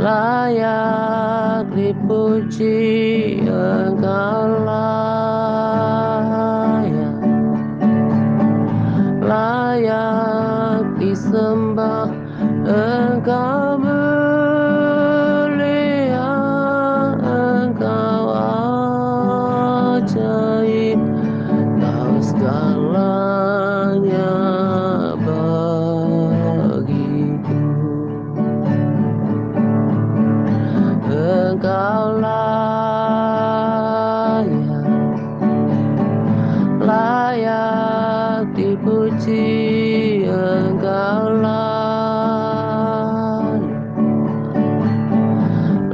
layak dipuji, Engkau layak disembah, Engkau mulia, Engkau ajaib, Kau segalanya bagiku. Engkau layak dipuji, Engkau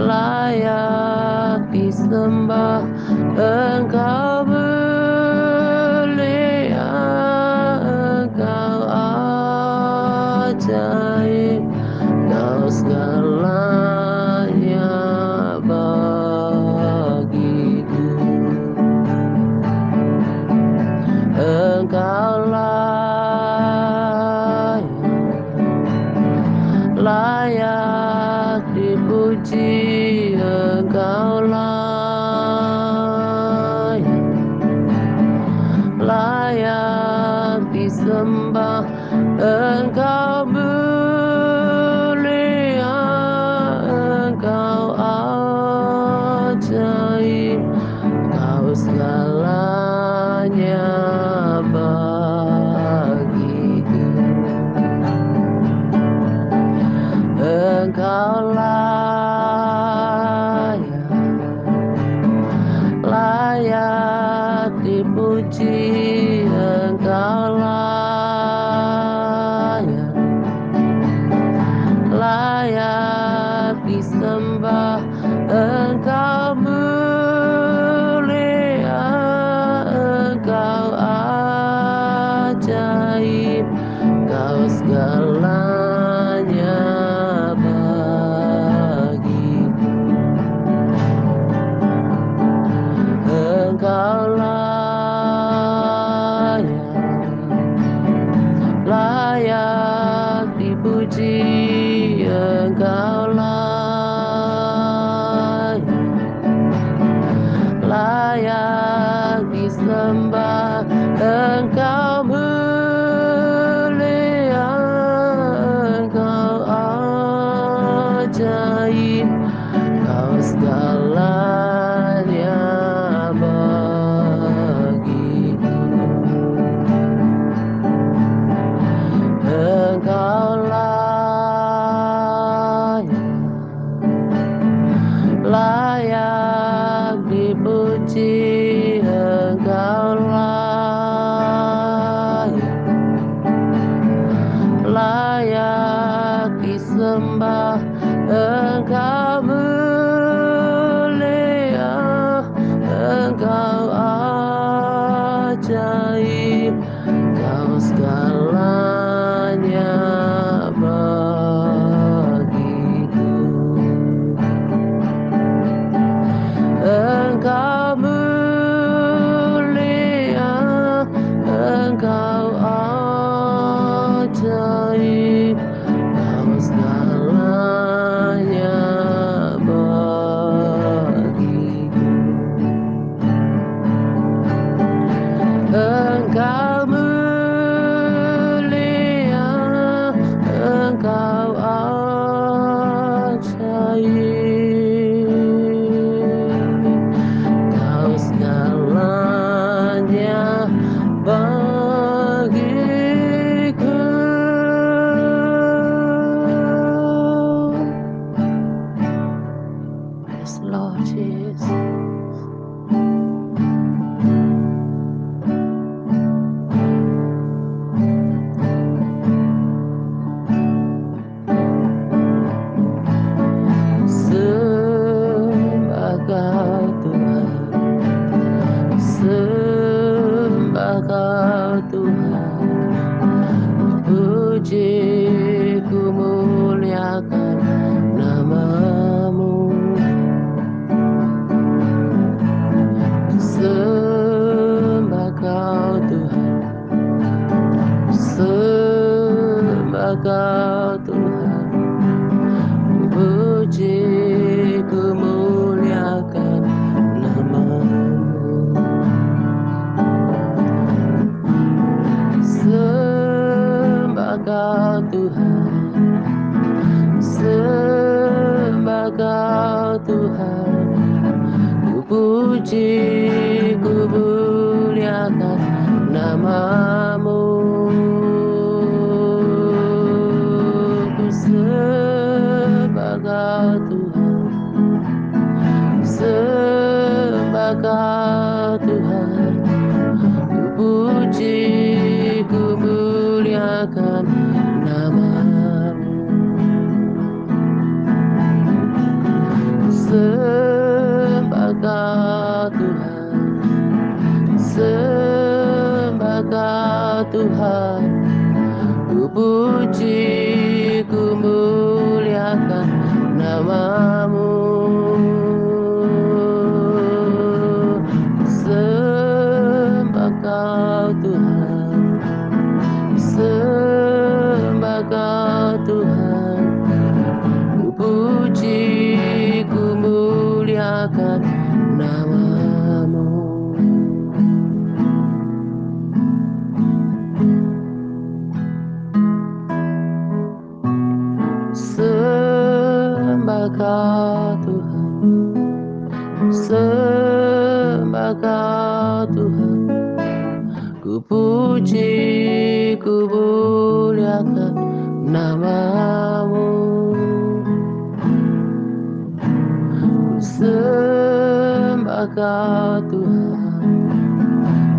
layak disembah, Engkau mulia, Engkau ajaib, Kau segalanya bagiku. Engkau layak dipuji, Engkau layak disembah, Engkau mulia, Engkau ajaib, Kau segalanya bagiku. Engkau layak dipuji, Engkau layak disembah, Engkau mulia, Engkau ajaib, Kau segalanya bagiku. Engkau layak dipuji, Engkau layak disembah, Engkau mulia, Engkau ajaib, Kau segalanya bagiku. Engkau layak dipuji, Engkau layak disembah, Engkau mulia, Engkau ajaib, Kau segalanya bagiku. Engkau mulia, Engkau ajaib, Kau segalanya Tuhan, sembah Kau Tuhan, ku puji, ku muliakan nama-Mu. Sembah Kau Tuhan, sembah Kau Tuhan, ku puji, ku muliakan nama-Mu. Sembah Kau Tuhan, sembah Kau Tuhan, ku puji, ku muliakan nama-Mu. Sembah Kau Tuhan, sembah Kau Tuhan, ku puji, ku muliakan nama-Mu. Sembah Kau Tuhan,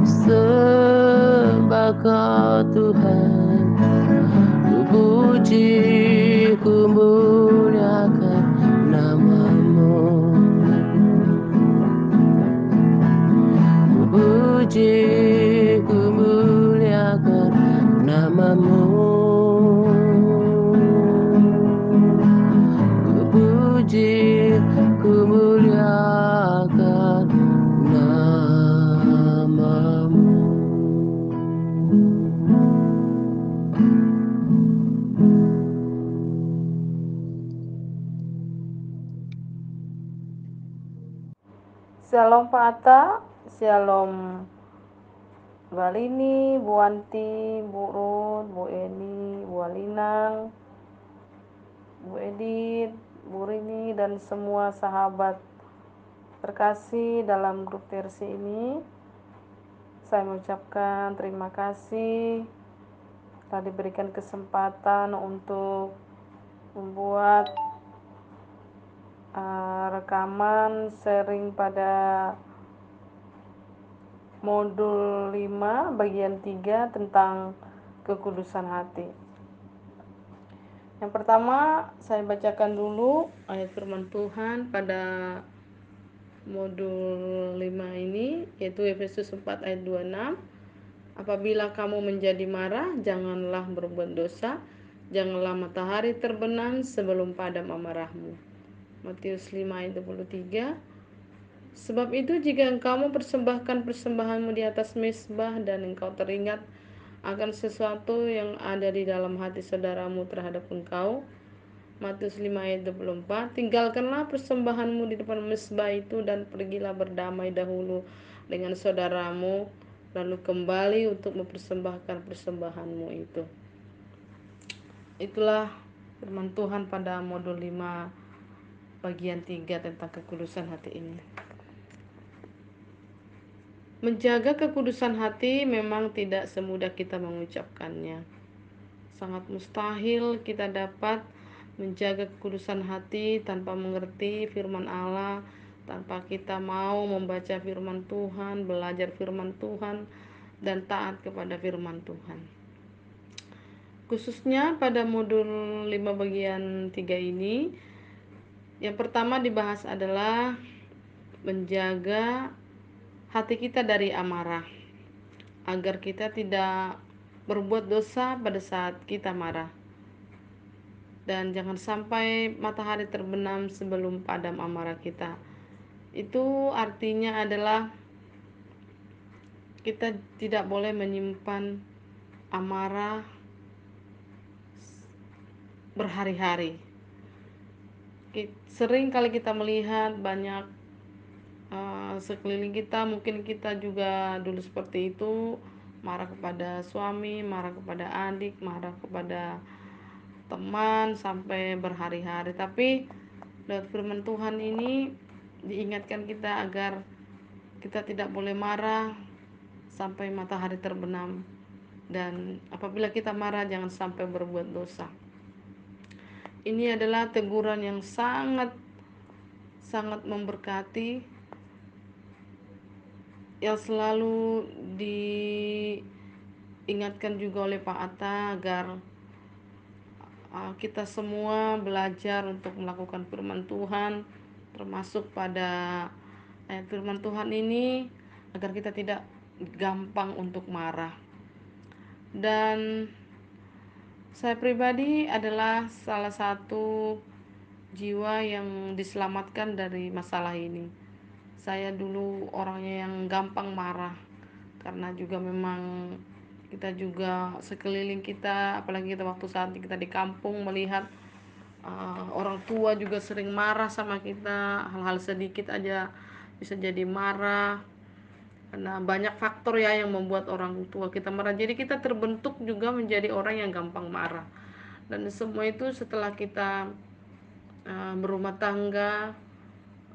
sembah Kau Tuhan, ku puji, ku muliakan nama-Mu. Ku puji, ku muliakan nama-Mu. Ku puji, ku muliakan nama-Mu. Shalom Pak Atta, Shalom Bu Alini, Bu Wanti, Bu Ruth, Bu Eni, Bu Alinang, Bu Edith, Bu Rini, dan semua sahabat terkasih dalam grup TRC ini. Saya mengucapkan terima kasih telah diberikan kesempatan untuk membuat rekaman sharing pada modul 5 bagian 3 tentang kekudusan hati. Yang pertama, saya bacakan dulu ayat firman Tuhan pada modul 5 ini, yaitu Efesus 4 ayat 26. Apabila kamu menjadi marah, janganlah berbuat dosa, janganlah matahari terbenam sebelum padam amarahmu. Matius 5 ayat 23. Sebab itu jika engkau mempersembahkan persembahanmu di atas mezbah dan engkau teringat akan sesuatu yang ada di dalam hati saudaramu terhadap engkau, Matius 5 ayat 24, tinggalkanlah persembahanmu di depan mezbah itu dan pergilah berdamai dahulu dengan saudaramu, lalu kembali untuk mempersembahkan persembahanmu itu. Itulah firman Tuhan pada modul 5 bagian 3 tentang kekudusan hati ini. Menjaga kekudusan hati memang tidak semudah kita mengucapkannya. Sangat mustahil kita dapat menjaga kekudusan hati tanpa mengerti firman Allah, tanpa kita mau membaca firman Tuhan, belajar firman Tuhan, dan taat kepada firman Tuhan. Khususnya pada modul 5 bagian 3 ini, yang pertama dibahas adalah menjaga hati kita dari amarah, agar kita tidak berbuat dosa pada saat kita marah. Dan jangan sampai matahari terbenam sebelum padam amarah kita. Itu artinya adalah kita tidak boleh menyimpan amarah berhari-hari. Sering kali kita melihat banyak sekeliling kita, mungkin kita juga dulu seperti itu, marah kepada suami, marah kepada adik, marah kepada teman sampai berhari-hari. Tapi lewat firman Tuhan ini diingatkan kita agar kita tidak boleh marah sampai matahari terbenam, dan apabila kita marah jangan sampai berbuat dosa. Ini adalah teguran yang sangat sangat memberkati, yang selalu diingatkan juga oleh Pak Atta agar kita semua belajar untuk melakukan firman Tuhan, termasuk pada ayat firman Tuhan ini, agar kita tidak gampang untuk marah. Dan saya pribadi adalah salah satu jiwa yang diselamatkan dari masalah ini. Saya dulu orangnya yang gampang marah, karena juga memang kita juga sekeliling kita, apalagi kita waktu saat kita di kampung melihat orang tua juga sering marah sama kita, hal-hal sedikit aja bisa jadi marah, karena banyak faktor ya yang membuat orang tua kita marah. Jadi kita terbentuk juga menjadi orang yang gampang marah. Dan semua itu setelah kita berumah tangga,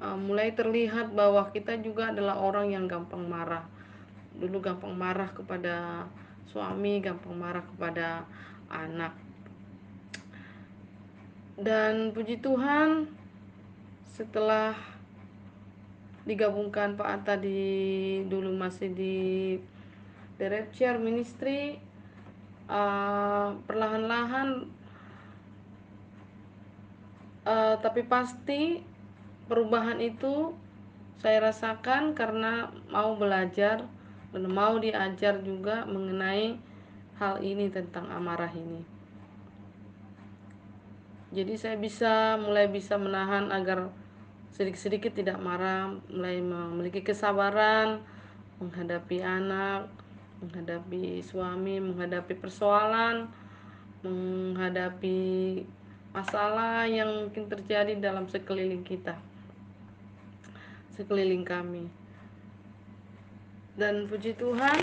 mulai terlihat bahwa kita juga adalah orang yang gampang marah. Dulu gampang marah kepada suami, gampang marah kepada anak. Dan puji Tuhan, setelah digabungkan Pak Atta dulu masih di The Rapture Ministry, perlahan-lahan tapi pasti perubahan itu saya rasakan karena mau belajar dan mau diajar juga mengenai hal ini, tentang amarah ini. Jadi saya mulai bisa menahan agar sedikit-sedikit tidak marah, mulai memiliki kesabaran menghadapi anak, menghadapi suami, menghadapi persoalan, menghadapi masalah yang mungkin terjadi dalam sekeliling kita, sekeliling kami. Dan puji Tuhan,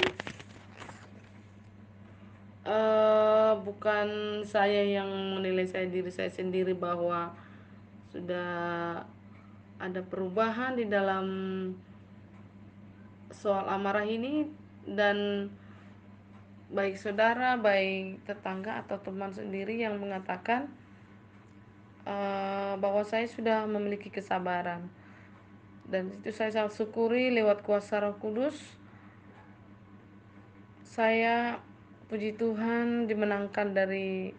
bukan saya yang menilai diri saya sendiri bahwa sudah ada perubahan di dalam soal amarah ini, dan baik saudara, baik tetangga atau teman sendiri yang mengatakan bahwa saya sudah memiliki kesabaran. Dan itu saya sangat syukuri, lewat kuasa Roh Kudus saya, puji Tuhan, dimenangkan dari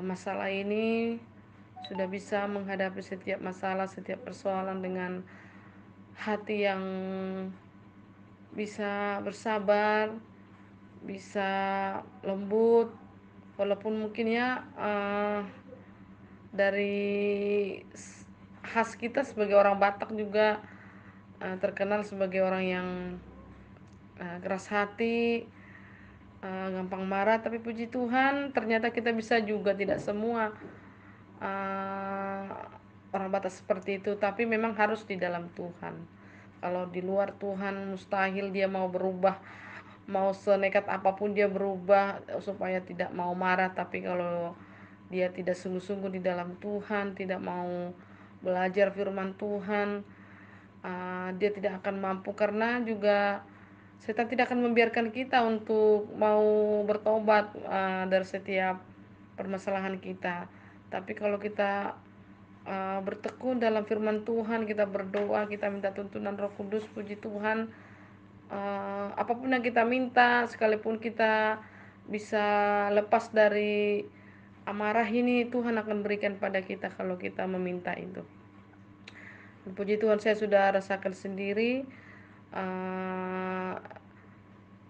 masalah ini, sudah bisa menghadapi setiap masalah, setiap persoalan dengan hati yang bisa bersabar, bisa lembut, walaupun mungkin ya dari khas kita sebagai orang Batak juga terkenal sebagai orang yang keras hati, gampang marah. Tapi puji Tuhan, ternyata kita bisa juga, tidak semua uh, orang Batak seperti itu, tapi memang harus di dalam Tuhan. Kalau di luar Tuhan mustahil dia mau berubah, mau senekat apapun dia berubah supaya tidak mau marah. Tapi kalau dia tidak sungguh-sungguh di dalam Tuhan, tidak mau belajar firman Tuhan, dia tidak akan mampu. Karena juga setan tidak akan membiarkan kita untuk mau bertobat dari setiap permasalahan kita. Tapi kalau kita bertekun dalam firman Tuhan, kita berdoa, kita minta tuntunan Roh Kudus, puji Tuhan, apapun yang kita minta, sekalipun kita bisa lepas dari amarah ini, Tuhan akan berikan pada kita kalau kita meminta itu. Puji Tuhan, saya sudah rasakan sendiri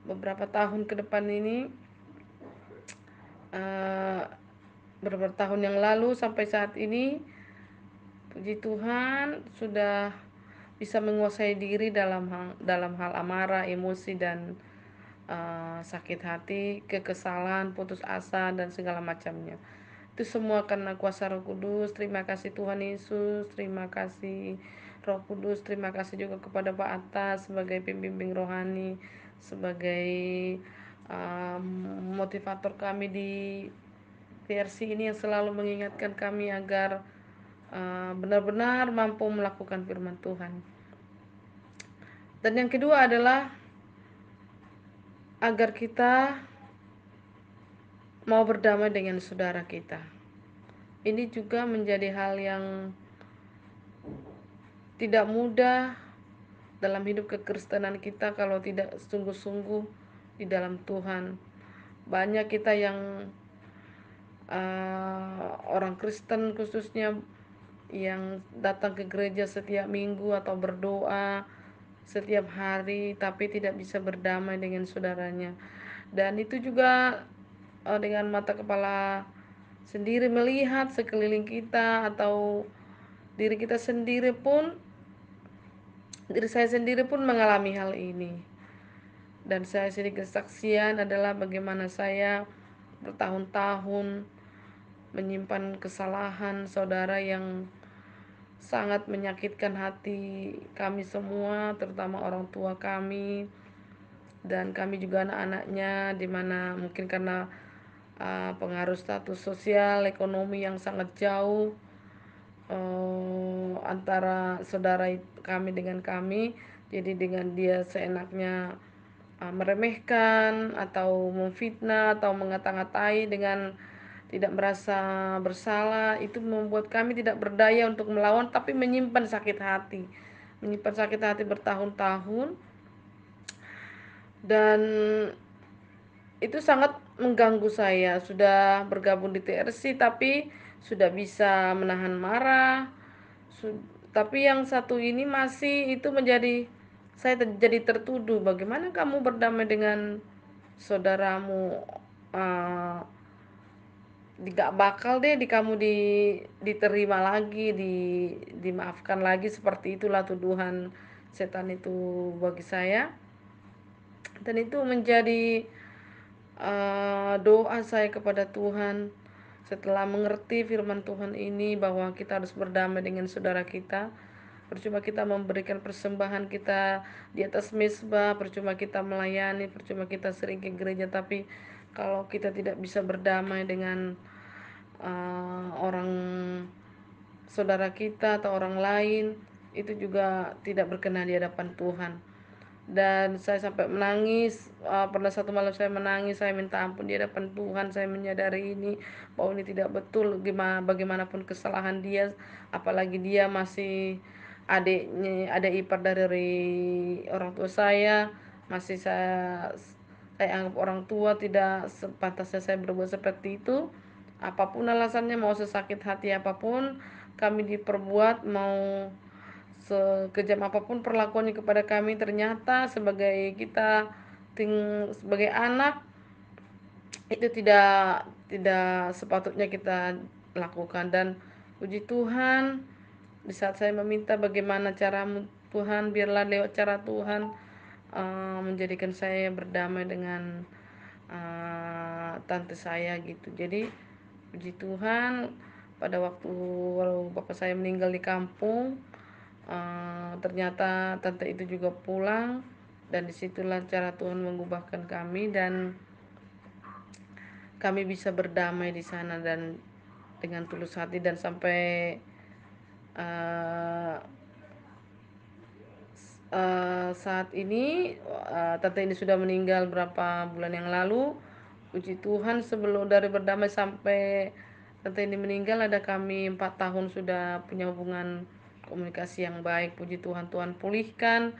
beberapa tahun ke depan ini, beberapa tahun yang lalu sampai saat ini, puji Tuhan, sudah bisa menguasai diri dalam hal amarah, emosi, dan sakit hati, kekesalan, putus asa, dan segala macamnya. Itu semua karena kuasa Roh Kudus. Terima kasih Tuhan Yesus, terima kasih Roh Kudus, terima kasih juga kepada Pak Atta sebagai pembimbing rohani, sebagai motivator kami di versi ini, yang selalu mengingatkan kami agar benar-benar mampu melakukan firman Tuhan. Dan yang kedua adalah agar kita mau berdamai dengan saudara kita. ini juga menjadi hal yang tidak mudah dalam hidup kekristenan kita kalau tidak sungguh-sungguh di dalam Tuhan. Banyak kita yang orang Kristen khususnya yang datang ke gereja setiap minggu atau berdoa setiap hari tapi tidak bisa berdamai dengan saudaranya. Dan itu juga dengan mata kepala sendiri melihat sekeliling kita atau diri kita sendiri pun, diri saya sendiri pun mengalami hal ini. Dan saya sedikit kesaksian adalah bagaimana saya bertahun-tahun menyimpan kesalahan saudara yang sangat menyakitkan hati kami semua, terutama orang tua kami dan kami juga anak-anaknya, dimana mungkin karena pengaruh status sosial ekonomi yang sangat jauh antara saudara kami dengan kami, jadi dengan dia seenaknya meremehkan atau memfitnah atau mengata-ngatai dengan tidak merasa bersalah, itu membuat kami tidak berdaya untuk melawan tapi menyimpan sakit hati bertahun-tahun. Dan itu sangat mengganggu saya. Sudah bergabung di TRC tapi sudah bisa menahan marah. Tapi yang satu ini masih itu menjadi saya jadi tertuduh. Bagaimana kamu berdamai dengan saudaramu? Uh, Gak bakal deh di kamu diterima lagi, dimaafkan lagi, seperti itulah tuduhan setan itu bagi saya. Dan itu menjadi doa saya kepada Tuhan setelah mengerti firman Tuhan ini bahwa kita harus berdamai dengan saudara kita. Percuma kita memberikan persembahan kita di atas mezbah, percuma kita melayani, percuma kita sering ke gereja, tapi kalau kita tidak bisa berdamai dengan orang saudara kita atau orang lain, itu juga tidak berkenan di hadapan Tuhan. Dan saya sampai menangis, pernah satu malam saya menangis, saya minta ampun di hadapan Tuhan. Saya menyadari ini bahwa ini tidak betul, bagaimanapun kesalahan dia, apalagi dia masih adik ipar dari orang tua saya, masih saya anggap orang tua, tidak sepantasnya saya berbuat seperti itu. Apapun alasannya, mau sesakit hati apapun kami diperbuat, mau sekejam apapun perlakuannya kepada kami, ternyata sebagai kita sebagai anak itu tidak sepatutnya kita lakukan. Dan puji Tuhan, di saat saya meminta bagaimana caramu Tuhan, biarlah lewat cara Tuhan menjadikan saya berdamai dengan tante saya gitu. Jadi puji Tuhan, pada waktu bapak saya meninggal di kampung, ternyata tante itu juga pulang, dan disitulah cara Tuhan mengubahkan kami dan kami bisa berdamai di sana dan dengan tulus hati. Dan sampai uh, saat ini tante ini sudah meninggal berapa bulan yang lalu. Puji Tuhan, sebelum dari berdamai sampai tante ini meninggal ada kami 4 tahun sudah punya hubungan komunikasi yang baik. Puji Tuhan, Tuhan pulihkan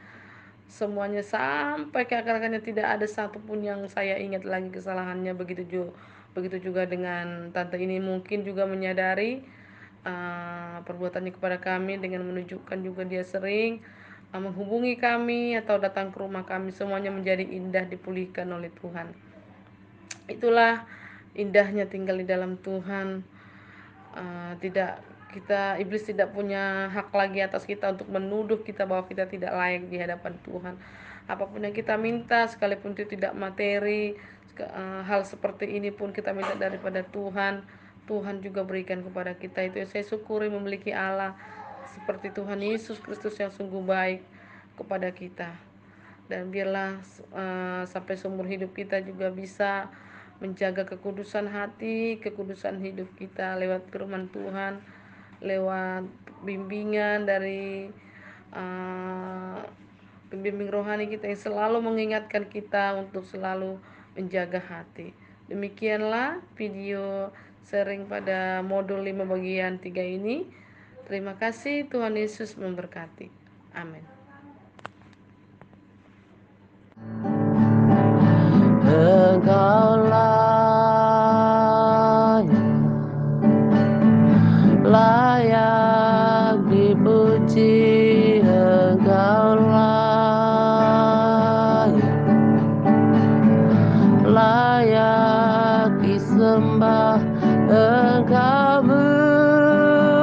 semuanya sampai ke akar-akarnya, tidak ada satupun yang saya ingat lagi kesalahannya. Begitu juga dengan tante ini, mungkin juga menyadari perbuatannya kepada kami dengan menunjukkan juga dia sering menghubungi kami atau datang ke rumah kami. Semuanya menjadi indah, dipulihkan oleh Tuhan. Itulah indahnya tinggal di dalam Tuhan. Tidak kita Iblis tidak punya hak lagi atas kita untuk menuduh kita bahwa kita tidak layak di hadapan Tuhan. Apapun yang kita minta, sekalipun itu tidak materi, hal seperti ini pun kita minta daripada Tuhan, Tuhan juga berikan kepada kita. Itu yang saya syukuri, memiliki Allah seperti Tuhan Yesus Kristus yang sungguh baik kepada kita. Dan biarlah sampai seumur hidup kita juga bisa menjaga kekudusan hati, kekudusan hidup kita lewat firman Tuhan, lewat bimbingan dari pembimbing rohani kita yang selalu mengingatkan kita untuk selalu menjaga hati. Demikianlah video sharing pada modul 5 bagian 3 ini. Terima kasih, Tuhan Yesus memberkati. Amin. Engkaulah layak dipuji, Engkaulah layak disembah, Engkau mulia,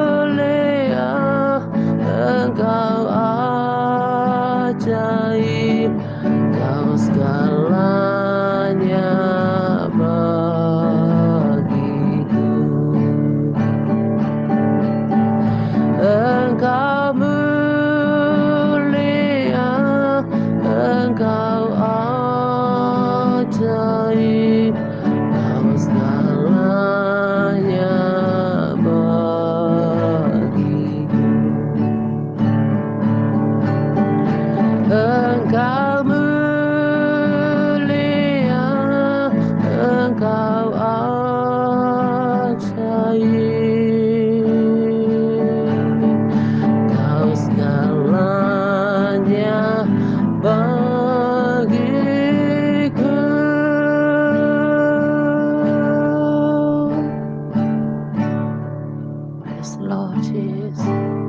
Engkau ajaib, Kau segalanya bagiku. Engkau mulia, Engkau ajaib, Kau segalanya bagiku. Engkau mulia, Engkau ajaib, Kau segalanya bagiku. Praise the Lord Jesus.